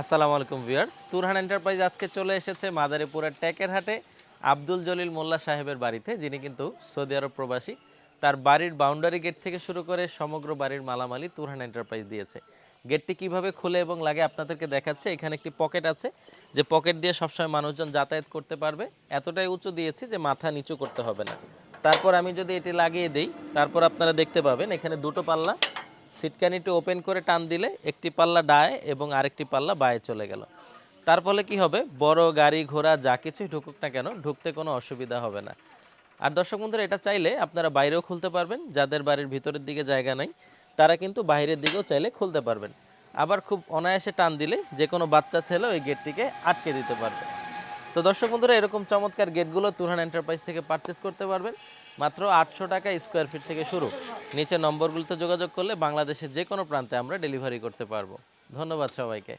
আসসালামু আলাইকুম viewers, Turhan enterprise আজকে চলে এসেছে মাদারীপুরের টেকের হাটে আব্দুল জলিল মোল্লা সাহেবের বাড়িতে, যিনি কিন্তু সৌদি আরব প্রবাসী। তার বাড়ির বাউন্ডারি গেট থেকে শুরু করে সমগ্র বাড়ির মালামালি তুরহান এন্টারপ্রাইজ দিয়েছে। গেটটি কিভাবে খুলে এবং লাগে আপনাদেরকে দেখাচ্ছে। এখানে একটি পকেট আছে, যে পকেট দিয়ে সবসময় মানুষজন যাতায়াত করতে পারবে। এতটাই উঁচু দিয়েছি যে মাথা নিচু করতে হবে না। তারপর আমি যদি এটি লাগিয়ে দেই, তারপর আপনারা দেখতে পাবেন এখানে দুটো পাল্লা। সিটকানিটি ওপেন করে টান দিলে একটি পাল্লা ডায় এবং আরেকটি পাল্লা বায়ে চলে গেল। তার ফলে কি হবে, বড় গাড়ি ঘোড়া যা কিছুই ঢুকুক না কেন ঢুকতে কোনো অসুবিধা হবে না। আর দর্শক বন্ধুরা, এটা চাইলে আপনারা বাইরেও খুলতে পারবেন। যাদের বাড়ির ভিতরের দিকে জায়গা নাই তারা কিন্তু বাইরের দিকেও চাইলে খুলতে পারবেন। আবার খুব অনায়াসে টান দিলে যে কোনো বাচ্চা ছেলে ওই গেটটিকে আটকে দিতে পারবে। তো দর্শক বন্ধুরা, এরকম চমৎকার গেটগুলো তুরহান এন্টারপ্রাইজ থেকে পারচেস করতে পারবেন মাত্র 800 টাকা স্কোয়ার ফিট থেকে শুরু। নিচে নম্বরগুলোতে যোগাযোগ করলে বাংলাদেশের যে কোনো প্রান্তে আমরা ডেলিভারি করতে পারবো। ধন্যবাদ সবাইকে।